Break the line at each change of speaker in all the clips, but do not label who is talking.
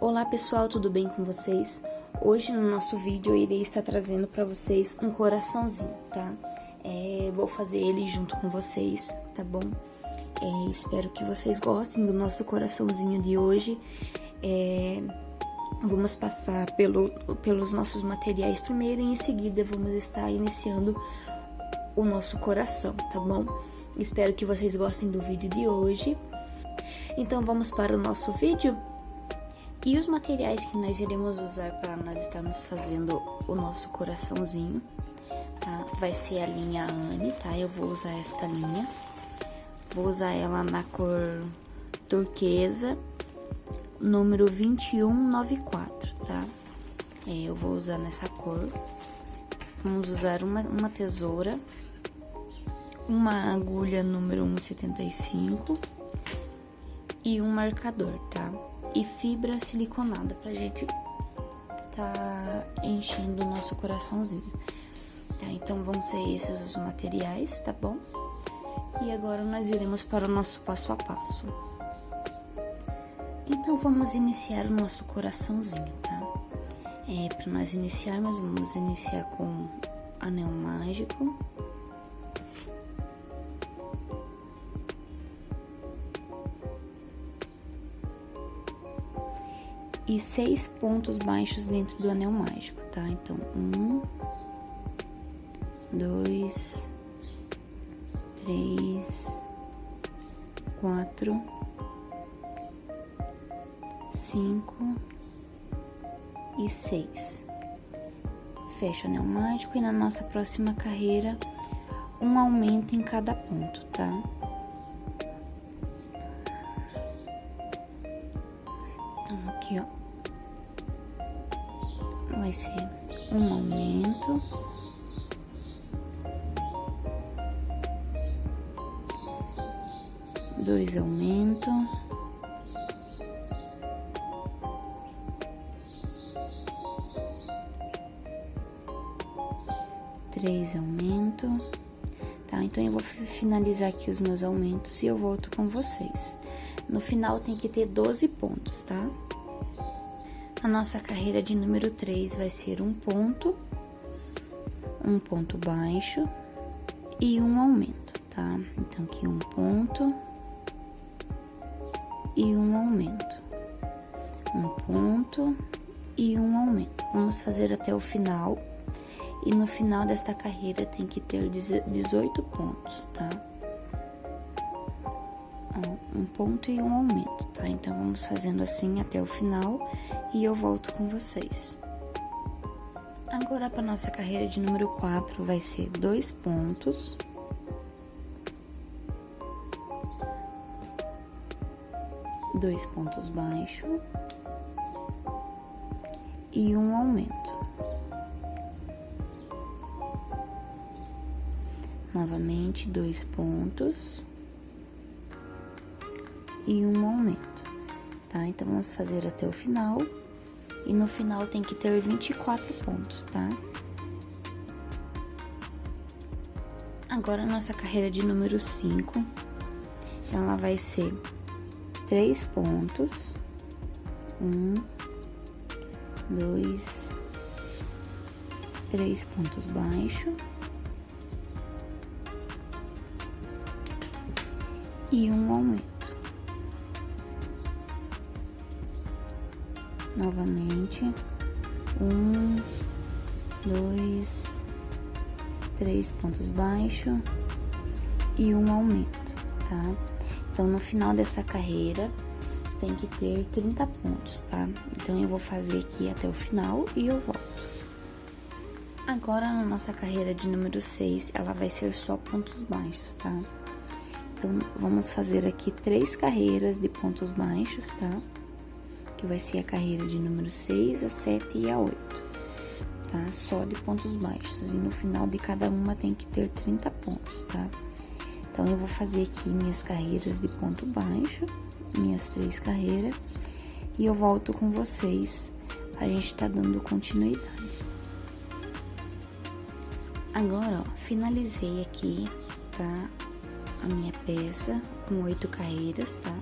Olá pessoal, tudo bem com vocês? Hoje no nosso vídeo eu irei estar trazendo para vocês um coraçãozinho, tá? Vou fazer ele junto com vocês, tá bom? Espero que vocês gostem do nosso coraçãozinho de hoje. Vamos passar pelos nossos materiais primeiro e em seguida vamos estar iniciando o nosso coração, tá bom? Espero que vocês gostem do vídeo de hoje. Então vamos para o nosso vídeo? E os materiais que nós iremos usar para nós estarmos fazendo o nosso coraçãozinho, tá? Vai ser a linha Anne, tá? Eu vou usar esta linha. Vou usar ela na cor turquesa, número 2194, tá? Eu vou usar nessa cor. Vamos usar uma tesoura, uma agulha número 1,75 e um marcador, tá? E fibra siliconada pra gente tá enchendo o nosso coraçãozinho, tá? Então vão ser esses os materiais, tá bom? E agora nós iremos para o nosso passo a passo. Então vamos iniciar o nosso coraçãozinho, tá? Para nós iniciarmos, vamos iniciar com anel mágico. E 6 pontos baixos dentro do anel mágico, tá? Então, 1, 2, 3, 4, 5 e 6. Fecha o anel mágico e na nossa próxima carreira, um aumento em cada ponto, tá? Então, aqui, ó. Vai ser um aumento, dois aumentos, três aumentos, tá? Então eu vou finalizar aqui os meus aumentos e eu volto com vocês. No final tem que ter 12 pontos, tá? A nossa carreira de número 3 vai ser um ponto baixo e um aumento, tá? Então, aqui um ponto e um aumento. Um ponto e um aumento. Vamos fazer até o final. E no final desta carreira tem que ter 18 pontos, tá? Um ponto e um aumento, tá? Então, vamos fazendo assim até o final e eu volto com vocês. Agora, para nossa carreira de número 4, vai ser 2 pontos. Dois pontos baixos. E um aumento. Novamente, 2 pontos. E um aumento, tá? Então, vamos fazer até o final. E no final tem que ter 24 pontos, tá? Agora, a nossa carreira de número 5, ela vai ser 3 pontos. 1, 2, 3 pontos baixos. E um aumento. Novamente, 1, 2, 3 pontos baixos e um aumento, tá? Então, no final dessa carreira, tem que ter 30 pontos, tá? Então, eu vou fazer aqui até o final e eu volto. Agora, na nossa carreira de número 6, ela vai ser só pontos baixos, tá? Então, vamos fazer aqui 3 carreiras de pontos baixos, tá? Que vai ser a carreira de número 6, a 7 e a 8, tá? Só de pontos baixos. E no final de cada uma tem que ter 30 pontos, tá? Então, eu vou fazer aqui minhas carreiras de ponto baixo, minhas 3 carreiras, e eu volto com vocês pra gente tá dando continuidade. Agora, ó, finalizei aqui, tá? A minha peça com 8 carreiras, tá?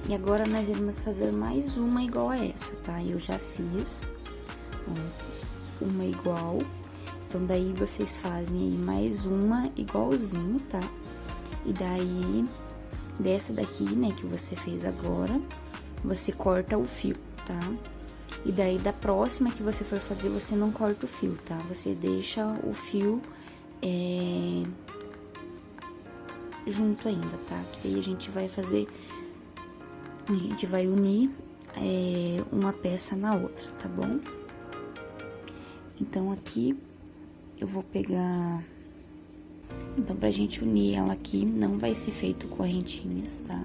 E agora nós iremos fazer mais uma igual a essa, tá? Eu já fiz, ó, uma igual. Então, daí vocês fazem aí mais uma igualzinho, tá? E daí, dessa daqui, né, que você fez agora, você corta o fio, tá? E daí, da próxima que você for fazer, você não corta o fio, tá? Você deixa o fio junto ainda, tá? Que daí a gente vai fazer, a gente vai unir uma peça na outra, tá bom? Então, aqui, eu vou pegar... Então, pra gente unir ela aqui, não vai ser feito correntinhas, tá?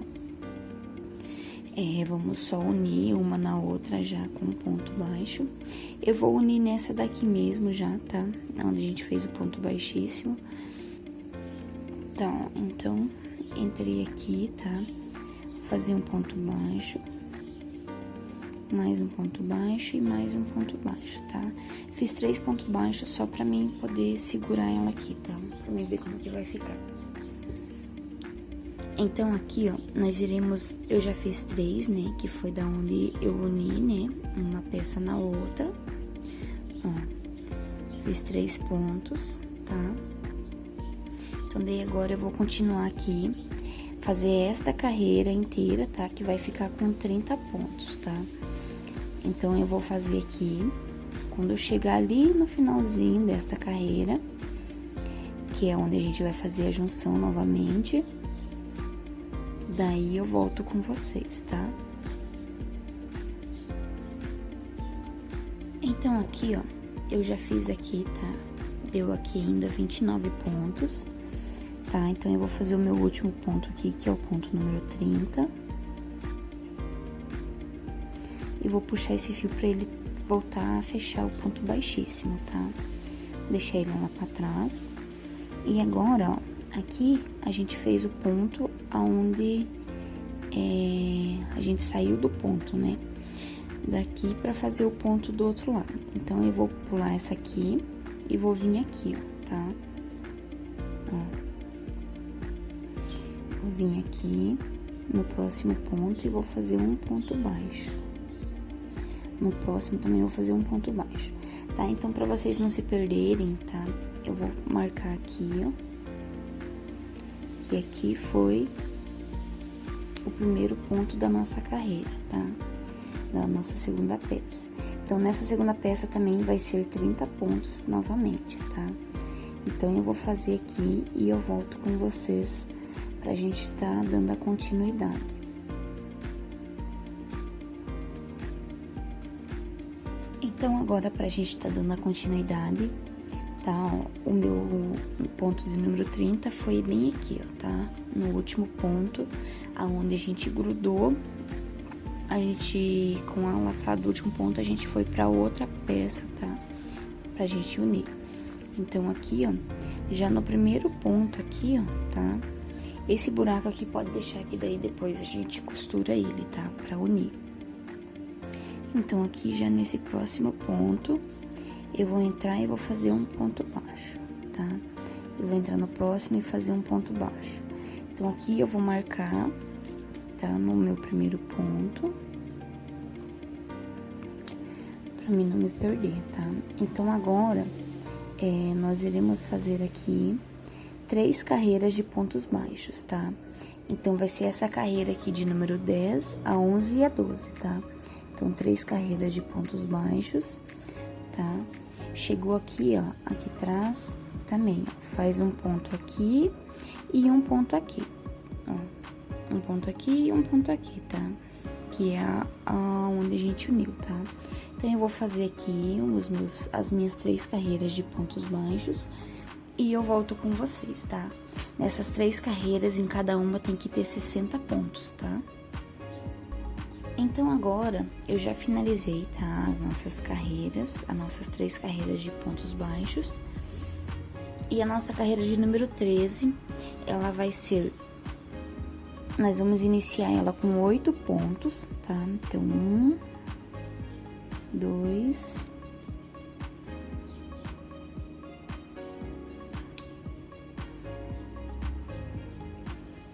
Vamos só unir uma na outra já com ponto baixo. Eu vou unir nessa daqui mesmo já, tá? Onde a gente fez o ponto baixíssimo. Tá, então, entrei aqui, tá? Vou fazer um ponto baixo. Mais um ponto baixo e mais um ponto baixo, tá? Fiz 3 pontos baixos só pra mim poder segurar ela aqui, tá? Pra mim ver como que vai ficar. Então, aqui, ó, nós iremos... Eu já fiz 3, né? Que foi da onde eu uni, né? Uma peça na outra. Ó, fiz 3 pontos, tá? Então, daí agora eu vou continuar aqui, fazer esta carreira inteira, tá? Que vai ficar com 30 pontos, tá? Então, eu vou fazer aqui, quando eu chegar ali no finalzinho desta carreira, que é onde a gente vai fazer a junção novamente, daí eu volto com vocês, tá? Então, aqui, ó, eu já fiz aqui, tá? Deu aqui ainda 29 pontos, tá? Então, eu vou fazer o meu último ponto aqui, que é o ponto número 30. E vou puxar esse fio pra ele voltar a fechar o ponto baixíssimo, tá? Deixei ele lá pra trás. E agora, ó, aqui a gente fez o ponto aonde a gente saiu do ponto, né? Daqui pra fazer o ponto do outro lado. Então, eu vou pular essa aqui e vou vir aqui, ó, tá? Ó. Vou vir aqui no próximo ponto e vou fazer um ponto baixo. No próximo também eu vou fazer um ponto baixo, tá? Então, pra vocês não se perderem, tá? Eu vou marcar aqui, ó. Que aqui foi o primeiro ponto da nossa carreira, tá? Da nossa segunda peça. Então, nessa segunda peça também vai ser 30 pontos novamente, tá? Então, eu vou fazer aqui e eu volto com vocês pra gente tá dando a continuidade. Então, agora, pra gente tá dando a continuidade, tá? Ó, o meu ponto de número 30 foi bem aqui, ó, tá? No último ponto, aonde a gente grudou, a gente, com a laçada do último ponto, a gente foi pra outra peça, tá? Pra gente unir. Então, aqui, ó, já no primeiro ponto aqui, ó, tá? Esse buraco aqui pode deixar que daí depois a gente costura ele, tá? Pra unir. Então, aqui já nesse próximo ponto, eu vou entrar e vou fazer um ponto baixo, tá? Eu vou entrar no próximo e fazer um ponto baixo. Então, aqui eu vou marcar, tá? No meu primeiro ponto, pra mim não me perder, tá? Então, agora, nós iremos fazer aqui 3 carreiras de pontos baixos, tá? Então, vai ser essa carreira aqui de número 10, a 11 e a 12, tá? Então, 3 carreiras de pontos baixos, tá? Chegou aqui, ó, aqui atrás também, ó, faz um ponto aqui e um ponto aqui, ó. Um ponto aqui e um ponto aqui, tá? Que é onde a gente uniu, tá? Então, eu vou fazer aqui as minhas 3 carreiras de pontos baixos e eu volto com vocês, tá? Nessas 3 carreiras, em cada uma tem que ter 60 pontos, tá? Então, agora, eu já finalizei, tá? As nossas 3 carreiras de pontos baixos. E a nossa carreira de número 13, ela vai ser... Nós vamos iniciar ela com 8 pontos, tá? Então, 1, 2...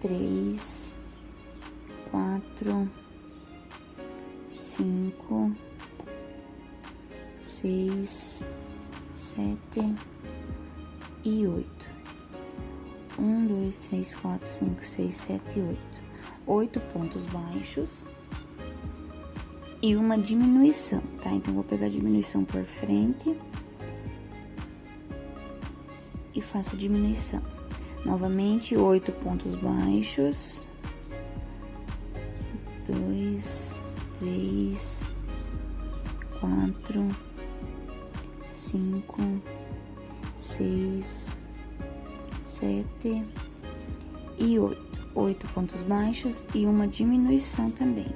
3, 4... 4, 5, 6, 7 e 8. 1, 2, 3, 4, 5, 6, 7 e 8. 8 pontos baixos e uma diminuição, tá? Então, vou pegar a diminuição por frente e faço a diminuição. Novamente, 8 pontos baixos. 2, 3, 4, 5, 6, 7 e 8. 8 pontos baixos e uma diminuição também.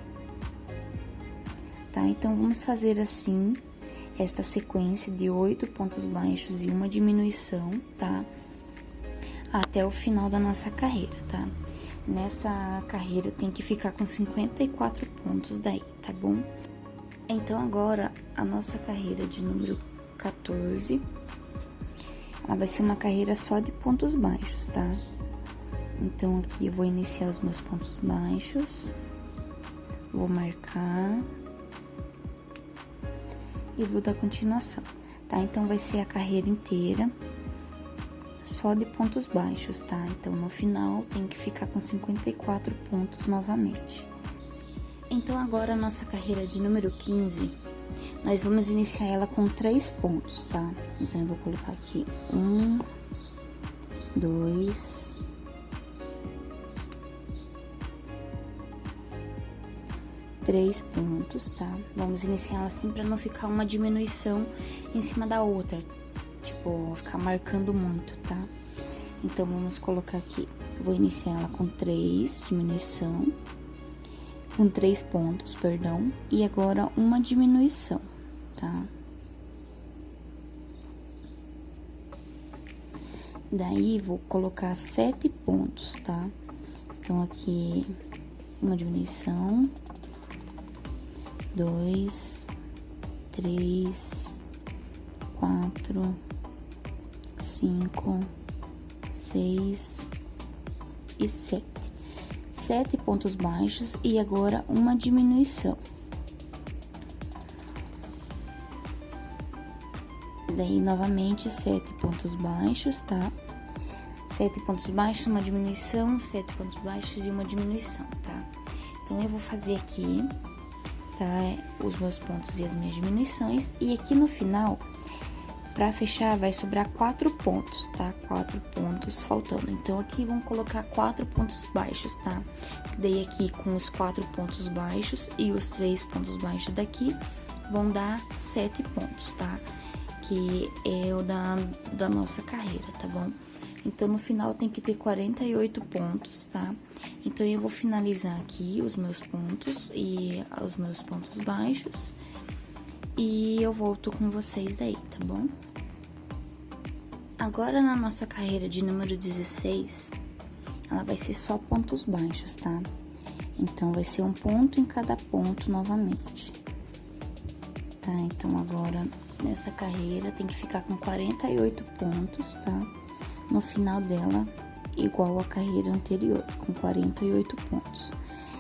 Tá? Então, vamos fazer assim, esta sequência de 8 pontos baixos e uma diminuição, tá? Até o final da nossa carreira, tá? Nessa carreira tem que ficar com 54 pontos daí, tá bom? Então, agora, a nossa carreira de número 14, ela vai ser uma carreira só de pontos baixos, tá? Então, aqui eu vou iniciar os meus pontos baixos, vou marcar e vou dar continuação, tá? Então, vai ser a carreira inteira só de pontos baixos, tá? Então, no final, tem que ficar com 54 pontos novamente. Então, agora, a nossa carreira de número 15, nós vamos iniciar ela com 3 pontos, tá? Então, eu vou colocar aqui 1, 2, 3 pontos, tá? Vamos iniciar ela assim pra não ficar uma diminuição em cima da outra, tipo, ficar marcando muito, tá? Então, vamos colocar aqui, vou iniciar ela com 3 diminuição, com 3 pontos, perdão, e agora uma diminuição, tá? Daí, vou colocar 7 pontos, tá? Então, aqui, uma diminuição, 2, 3, 4, 5, 6 e 7. 7 pontos baixos e agora uma diminuição. Daí, novamente, 7 pontos baixos, tá? 7 pontos baixos, uma diminuição, 7 pontos baixos e uma diminuição, tá? Então, eu vou fazer aqui, tá? Os meus pontos e as minhas diminuições. E aqui no final, pra fechar, vai sobrar 4 pontos, tá? 4 pontos faltando. Então, aqui vamos colocar 4 pontos baixos, tá? Daí, aqui com os 4 pontos baixos e os 3 pontos baixos daqui, vão dar 7 pontos, tá? Que é o da nossa carreira, tá bom? Então, no final, tem que ter 48 pontos, tá? Então, eu vou finalizar aqui os meus pontos e os meus pontos baixos. E eu volto com vocês daí, tá bom? Agora, na nossa carreira de número 16, ela vai ser só pontos baixos, tá? Então, vai ser um ponto em cada ponto novamente. Tá? Então, agora, nessa carreira, tem que ficar com 48 pontos, tá? No final dela, igual a carreira anterior, com 48 pontos.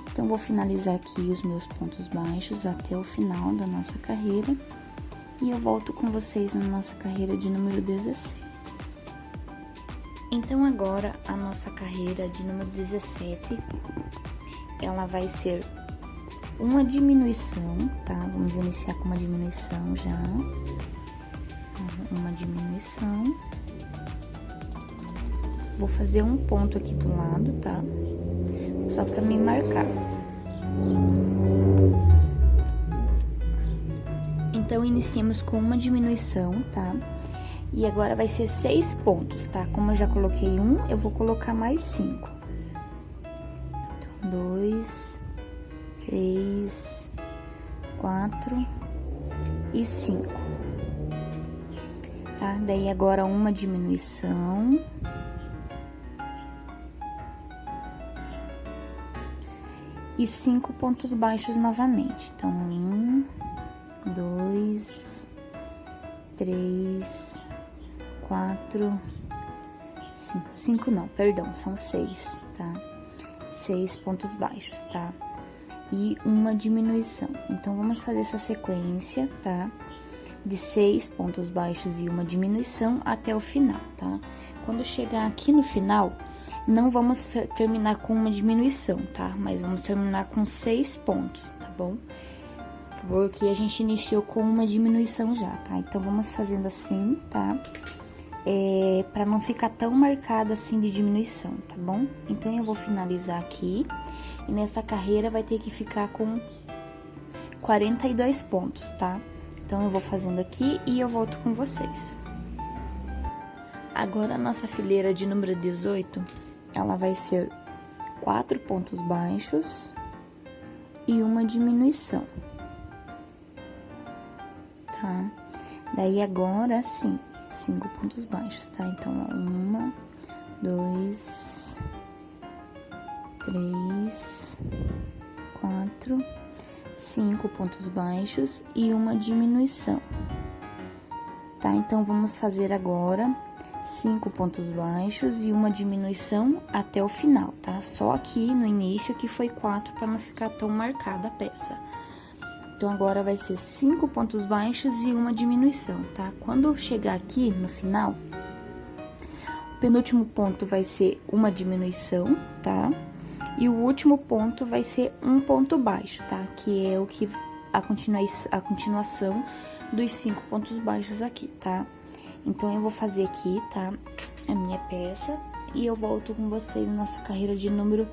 Então, vou finalizar aqui os meus pontos baixos até o final da nossa carreira. E eu volto com vocês na nossa carreira de número 17. Então, agora, a nossa carreira de número 17, ela vai ser uma diminuição, tá? Vamos iniciar com uma diminuição já. Uma diminuição. Vou fazer um ponto aqui do lado, tá? Só pra me marcar. Então, iniciamos com uma diminuição, tá? E agora vai ser 6 pontos, tá? Como eu já coloquei um, eu vou colocar mais 5. Então, 2, 3, 4 e 5. Tá? Daí, agora uma diminuição. E 5 pontos baixos novamente. Então, 1, 2, 3, 4, 5. 5 não, perdão, são 6, tá? 6 pontos baixos, tá? e uma diminuição. Então, vamos fazer essa sequência, tá? De 6 pontos baixos e uma diminuição até o final, tá? Quando chegar aqui no final, não vamos terminar com uma diminuição, tá? Mas vamos terminar com 6 pontos, tá bom? Porque a gente iniciou com uma diminuição já, tá? Então, vamos fazendo assim, tá? Pra não ficar tão marcada assim de diminuição, tá bom? Então, eu vou finalizar aqui. E nessa carreira vai ter que ficar com 42 pontos, tá? Então, eu vou fazendo aqui e eu volto com vocês. Agora, a nossa fileira de número 18, ela vai ser 4 pontos baixos e uma diminuição, tá? Daí, agora sim, 5 pontos baixos, tá? Então, 1, 2, 3, 4, 5 pontos baixos e uma diminuição, tá? Então, vamos fazer agora 5 pontos baixos e uma diminuição até o final, tá? Só aqui no início que foi 4 para não ficar tão marcada a peça. Então, agora vai ser 5 pontos baixos e uma diminuição, tá? Quando chegar aqui no final, o penúltimo ponto vai ser uma diminuição, tá? E o último ponto vai ser um ponto baixo, tá? Que é o que a continuação dos 5 pontos baixos aqui, tá? Então, eu vou fazer aqui, tá? A minha peça e eu volto com vocês na nossa carreira de número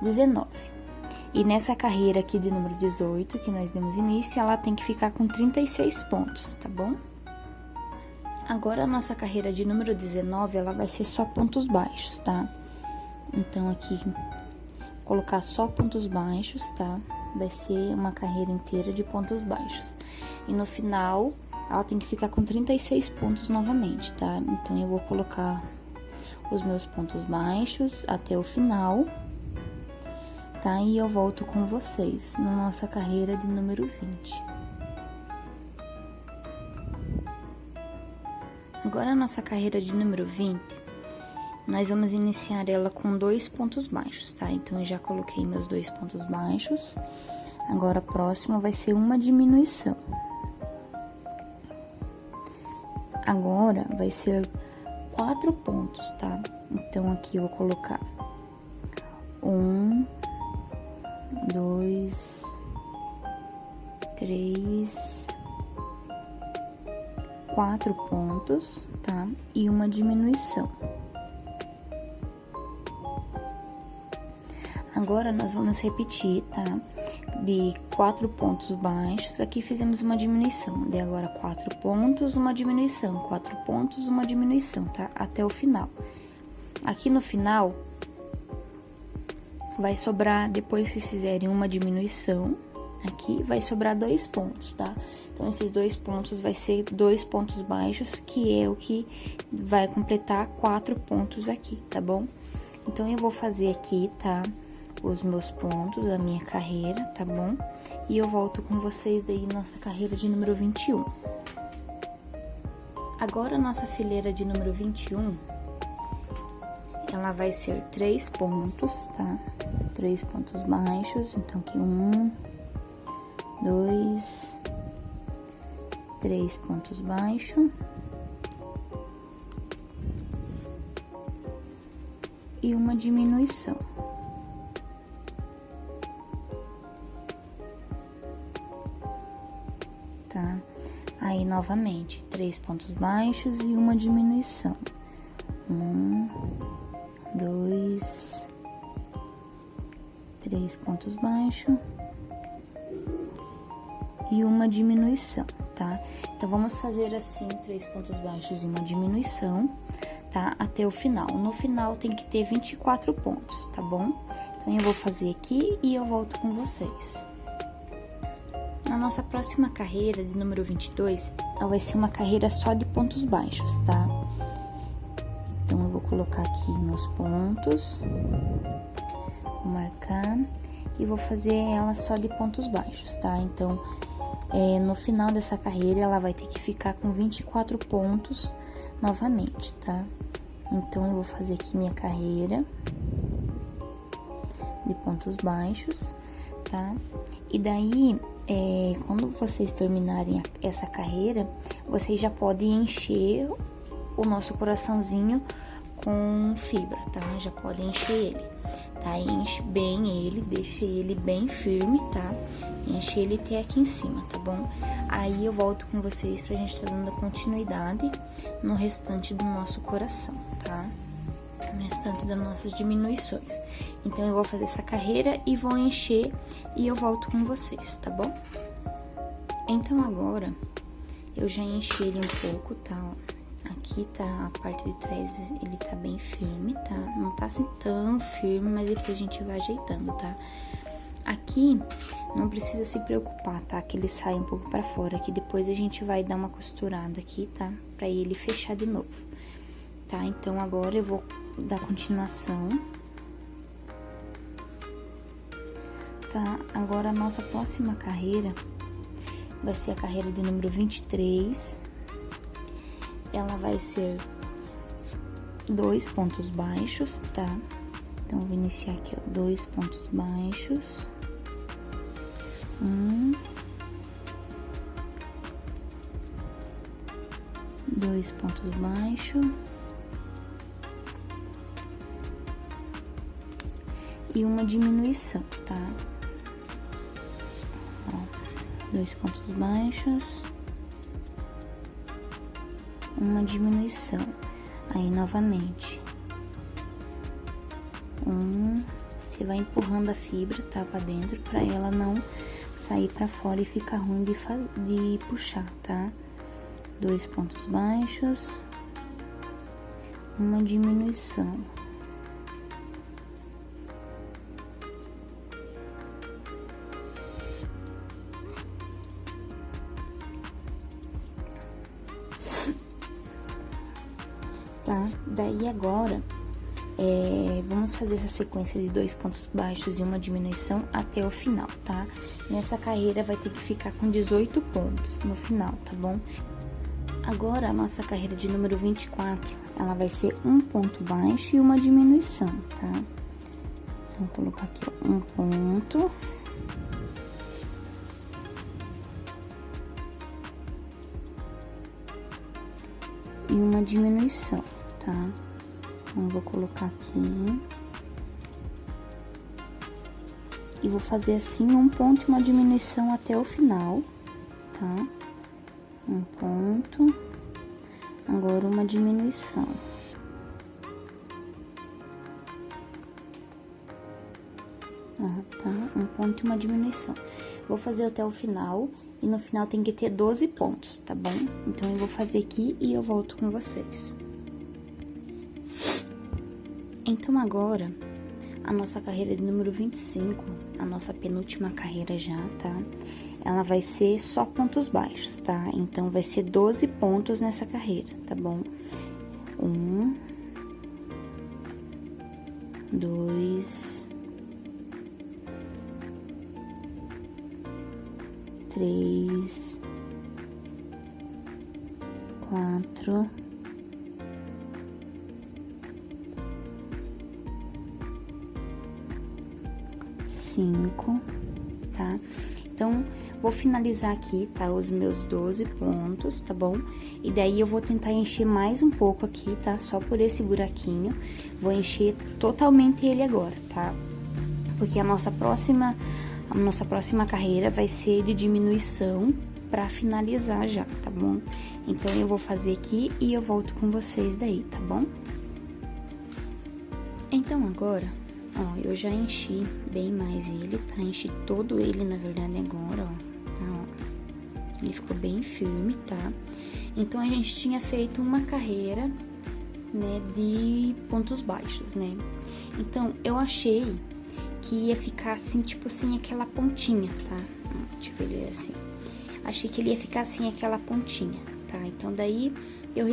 19. E nessa carreira aqui de número 18, que nós demos início, ela tem que ficar com 36 pontos, tá bom? Agora, a nossa carreira de número 19, ela vai ser só pontos baixos, tá? Então, aqui, colocar só pontos baixos, tá? Vai ser uma carreira inteira de pontos baixos. E no final, ela tem que ficar com 36 pontos novamente, tá? Então, eu vou colocar os meus pontos baixos até o final, tá? E eu volto com vocês na nossa carreira de número 20. Agora, a nossa carreira de número 20, nós vamos iniciar ela com 2 pontos baixos, tá? Então, eu já coloquei meus 2 pontos baixos. Agora, a próxima vai ser uma diminuição. Agora, vai ser 4 pontos, tá? Então, aqui eu vou colocar 1, 2, 3, 4 pontos, tá? E uma diminuição. Agora, nós vamos repetir, tá? De 4 pontos baixos, aqui fizemos uma diminuição. De agora, 4 pontos, uma diminuição. 4 pontos, uma diminuição, tá? Até o final. Aqui no final, vai sobrar, depois que fizerem uma diminuição, aqui vai sobrar 2 pontos, tá? Então, esses 2 pontos vai ser 2 pontos baixos, que é o que vai completar 4 pontos aqui, tá bom? Então, eu vou fazer aqui, tá? Os meus pontos da minha carreira, tá bom? E eu volto com vocês daí nossa carreira de número 21. Agora, a nossa fileira de número 21, ela vai ser 3 pontos, tá? 3 pontos baixos, então aqui 1, 2, 3 pontos baixos. E uma diminuição. Tá? Aí, novamente, 3 pontos baixos e uma diminuição. 1, 2, 3 pontos baixos e uma diminuição, tá? Então, vamos fazer assim, 3 pontos baixos e uma diminuição, tá? Até o final. No final, tem que ter 24 pontos, tá bom? Então, eu vou fazer aqui e eu volto com vocês. Na nossa próxima carreira, de número 22, ela vai ser uma carreira só de pontos baixos, tá? Então, eu vou colocar aqui meus pontos, vou marcar e vou fazer ela só de pontos baixos, tá? Então, no final dessa carreira, ela vai ter que ficar com 24 pontos novamente, tá? Então, eu vou fazer aqui minha carreira de pontos baixos, tá? E daí, quando vocês terminarem essa carreira, vocês já podem encher o nosso coraçãozinho com fibra, tá? Já podem encher ele, tá? Enche bem ele, deixa ele bem firme, tá? Enche ele até aqui em cima, tá bom? Aí eu volto com vocês pra gente tá dando continuidade no restante do nosso coração, tá? No restante das nossas diminuições. Então, eu vou fazer essa carreira e vou encher e eu volto com vocês, tá bom? Então, agora, eu já enchi ele um pouco, tá? Aqui tá a parte de trás, ele tá bem firme, tá? Não tá assim tão firme, mas depois a gente vai ajeitando, tá? Aqui, não precisa se preocupar, tá? Que ele sai um pouco pra fora, que depois a gente vai dar uma costurada aqui, tá? Pra ele fechar de novo, tá? Então, agora eu vou dar continuação. Tá? Agora, a nossa próxima carreira vai ser a carreira de número 23. Ela vai ser 2 pontos baixos, tá? Então, vou iniciar aqui, ó, 2 pontos baixos. 2 pontos baixos. E uma diminuição, tá? Ó, 2 pontos baixos. Uma diminuição. Aí, novamente. Você vai empurrando a fibra, tá? Pra dentro, pra ela não sair pra fora e ficar ruim de puxar, tá? 2 pontos baixos. Uma diminuição. Tá? Daí agora, vamos fazer essa sequência de 2 pontos baixos e uma diminuição até o final, tá? Nessa carreira vai ter que ficar com 18 pontos no final, tá bom? Agora, a nossa carreira de número 24, ela vai ser 1 ponto baixo e uma diminuição, tá? Então, vou colocar aqui, ó, 1 ponto. E uma diminuição, tá? Então, vou colocar aqui. E vou fazer assim, 1 ponto e uma diminuição até o final, tá? 1 ponto. Agora, uma diminuição. Tá? 1 ponto e uma diminuição. Vou fazer até o final. E no final tem que ter 12 pontos, tá bom? Então, eu vou fazer aqui e eu volto com vocês. Então, agora, a nossa carreira de número 25, a nossa penúltima carreira já, tá? Ela vai ser só pontos baixos, tá? Então, vai ser 12 pontos nessa carreira, tá bom? 1, 2, 3, 4, 5, tá? Então, vou finalizar aqui, tá? Os meus 12 pontos, tá bom? E daí, eu vou tentar encher mais um pouco aqui, tá? Só por esse buraquinho. Vou encher totalmente ele agora, tá? Porque a nossa próxima carreira vai ser de diminuição pra finalizar já, tá bom? Então, eu vou fazer aqui e eu volto com vocês daí, tá bom? Então, agora, ó, eu já enchi bem mais ele, tá? Enchi todo ele, na verdade, agora, ó, tá? Ó. Ele ficou bem firme, tá? Então, a gente tinha feito uma carreira, né, de pontos baixos, né? Então, eu achei que ia ficar assim, tipo assim, aquela pontinha, tá? Deixa eu ver ele assim. Achei que ele ia ficar assim, aquela pontinha, tá? Então, daí, eu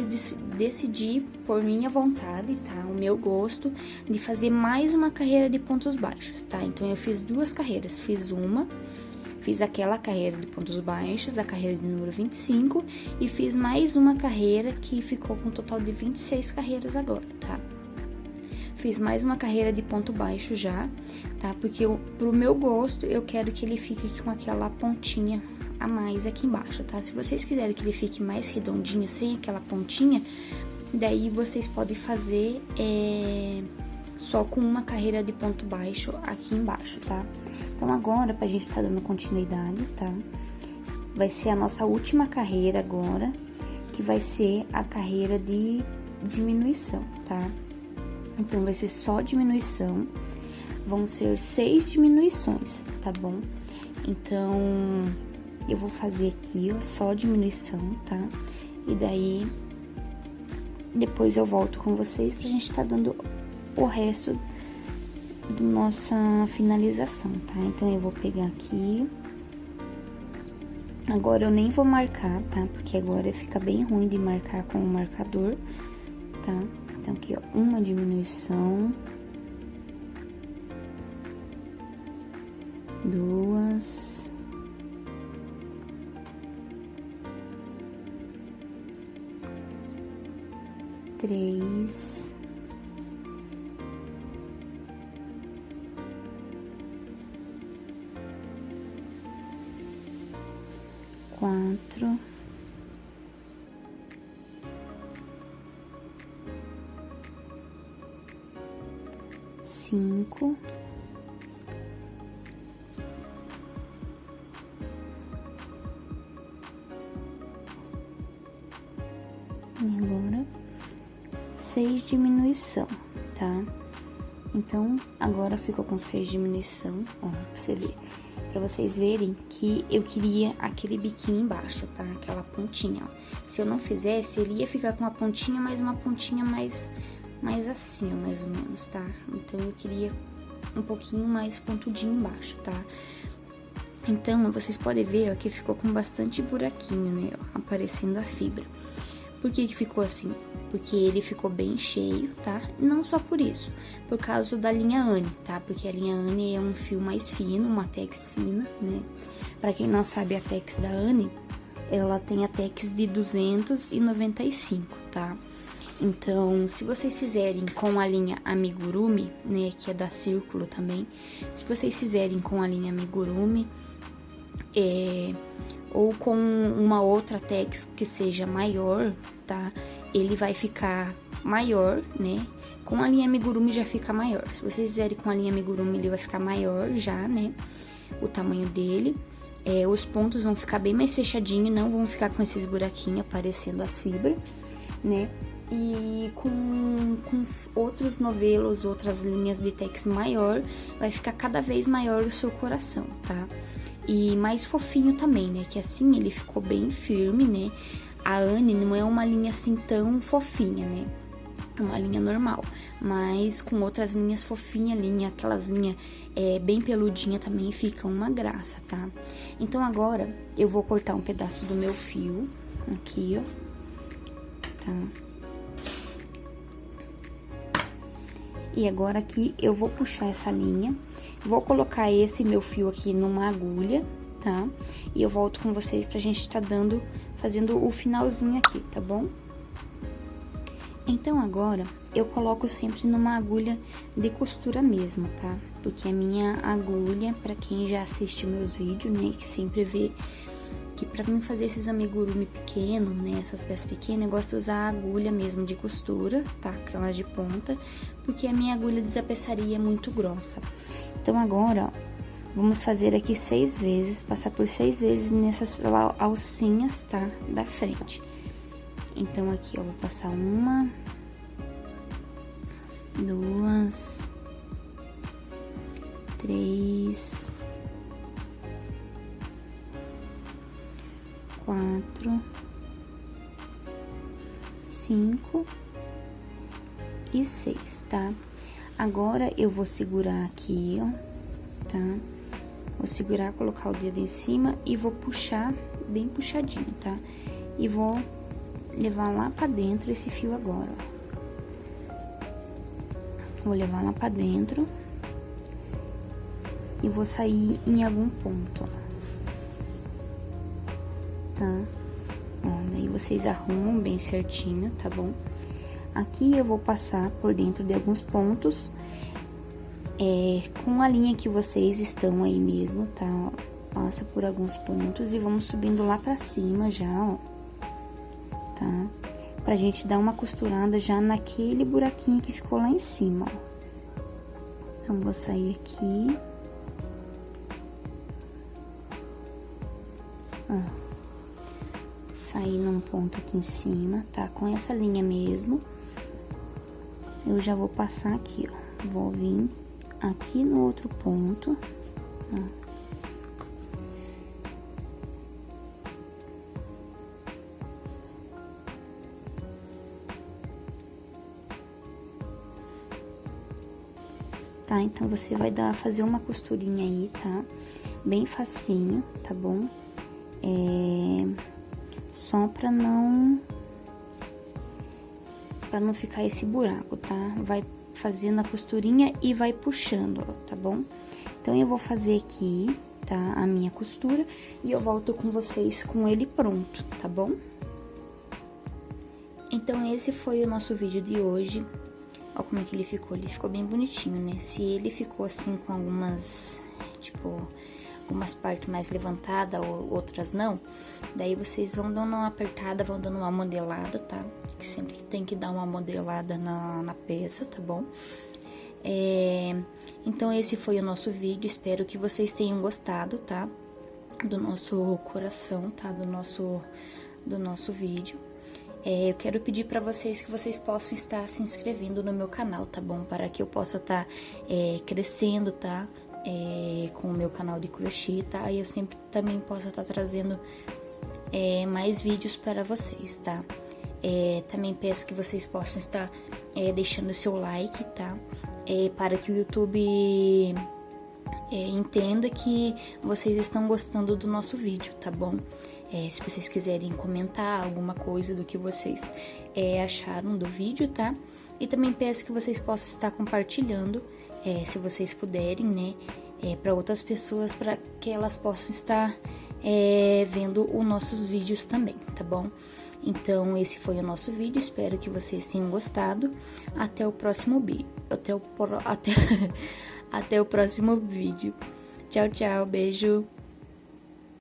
decidi, por minha vontade, tá? O meu gosto, de fazer mais uma carreira de pontos baixos, tá? Então, eu fiz 2 carreiras. Fiz aquela carreira de pontos baixos, a carreira de número 25, e fiz mais uma carreira que ficou com um total de 26 carreiras agora, tá? fiz mais uma carreira de ponto baixo já, tá? Porque pro meu gosto, eu quero que ele fique com aquela pontinha a mais aqui embaixo, tá? Se vocês quiserem que ele fique mais redondinho, sem aquela pontinha, daí vocês podem fazer só com uma carreira de ponto baixo aqui embaixo, tá? Então, agora, pra gente tá dando continuidade, tá? Vai ser a nossa última carreira agora, que vai ser a carreira de diminuição, tá? Então, vai ser só diminuição, vão ser 6 diminuições, tá bom? Então, eu vou fazer aqui, ó, só diminuição, tá? E daí, depois eu volto com vocês pra gente tá dando o resto da nossa finalização, tá? Então, eu vou pegar aqui. Agora, eu nem vou marcar, tá? Porque agora fica bem ruim de marcar com o marcador, tá? Então, aqui, ó, uma diminuição. 2. 3. 4. 5. 6 diminuição, tá? Então, agora ficou com 6 diminuição, ó, pra vocês verem que eu queria aquele biquinho embaixo, tá? Aquela pontinha, ó. Se eu não fizesse, ele ia ficar com uma pontinha, mas uma pontinha mais assim, ó, mais ou menos, tá? Então, eu queria um pouquinho mais pontudinho embaixo, tá? Então, vocês podem ver, ó, que ficou com bastante buraquinho, né, ó, aparecendo a fibra. Por que que ficou assim? Porque ele ficou bem cheio, tá? Não só por isso, por causa da linha Anne, tá? Porque a linha Anne é um fio mais fino, uma tex fina, né? Pra quem não sabe, a tex da Anne, ela tem a tex de 295, tá? Então, se vocês fizerem com a linha Amigurumi, né, que é da Círculo também, se vocês fizerem com a linha Amigurumi, ou com uma outra tex que seja maior, tá? Ele vai ficar maior, né? Com a linha Amigurumi já fica maior. Se vocês fizerem com a linha Amigurumi, ele vai ficar maior já, né? O tamanho dele. Os pontos vão ficar bem mais fechadinhos, não vão ficar com esses buraquinhos aparecendo as fibras, né? E com outros novelos, outras linhas de tex maior, vai ficar cada vez maior o seu coração, tá? E mais fofinho também, né? Que assim ele ficou bem firme, né? A Anne não é uma linha assim tão fofinha, né? É uma linha normal, mas com outras linhas fofinhas, aquelas linhas bem peludinha também fica uma graça, tá? Então agora eu vou cortar um pedaço do meu fio, aqui, ó, tá? E agora aqui eu vou puxar essa linha, vou colocar esse meu fio aqui numa agulha, tá? E eu volto com vocês pra gente tá fazendo o finalzinho aqui, tá bom? Então, agora, eu coloco sempre numa agulha de costura mesmo, tá? Porque a minha agulha, pra quem já assiste meus vídeos, né, que sempre vê que pra mim fazer esses amigurumi pequenos, né, essas peças pequenas, eu gosto de usar a agulha mesmo de costura, tá? Aquela de ponta, porque a minha agulha de tapeçaria é muito grossa. Então, agora, ó, vamos fazer aqui 6 vezes, passar por 6 vezes nessas alcinhas, tá? Da frente. Então, aqui, ó, vou passar 1, 2, 3, 4, 5 e 6, tá? Agora, eu vou segurar aqui, ó, tá? Vou segurar, colocar o dedo em cima e vou puxar bem puxadinho, tá? E vou levar lá pra dentro esse fio agora, ó. Vou levar lá pra dentro e vou sair em algum ponto, ó. Tá? Ó, daí vocês arrumam bem certinho, tá bom? Aqui eu vou passar por dentro de alguns pontos, com a linha que vocês estão aí mesmo, tá? Passa por alguns pontos e vamos subindo lá pra cima já, ó, tá? Pra gente dar uma costurada já naquele buraquinho que ficou lá em cima, ó. Então, vou sair aqui. Ó. Sair num ponto aqui em cima, tá? Com essa linha mesmo. Eu já vou passar aqui, ó. Vou vir aqui no outro ponto, ó. Tá? Então, você vai fazer uma costurinha aí, tá? Bem facinho, tá bom? Só pra não ficar esse buraco, tá? Vai fazendo a costurinha e vai puxando, ó, tá bom? Então, eu vou fazer aqui, tá? A minha costura e eu volto com vocês com ele pronto, tá bom? Então, esse foi o nosso vídeo de hoje. Ó como é que ele ficou bem bonitinho, né? Se ele ficou assim com algumas, tipo, algumas partes mais levantadas, ou outras não, daí vocês vão dando uma apertada, vão dando uma modelada, tá? Que sempre tem que dar uma modelada na peça, tá bom? Então, esse foi o nosso vídeo, espero que vocês tenham gostado, tá? Do nosso coração, tá? Do nosso vídeo. Eu quero pedir pra vocês que vocês possam estar se inscrevendo no meu canal, tá bom? Para que eu possa estar crescendo, tá? Com o meu canal de crochê, tá? E eu sempre também possa estar trazendo mais vídeos para vocês, tá? Também peço que vocês possam estar deixando o seu like, tá? Para que o YouTube entenda que vocês estão gostando do nosso vídeo, tá bom? Se vocês quiserem comentar alguma coisa do que vocês acharam do vídeo, tá? E também peço que vocês possam estar compartilhando, se vocês puderem, né? Para outras pessoas, para que elas possam estar vendo os nossos vídeos também, tá bom? Então, esse foi o nosso vídeo, espero que vocês tenham gostado. Até o próximo vídeo. Até o próximo vídeo. Tchau, tchau, beijo.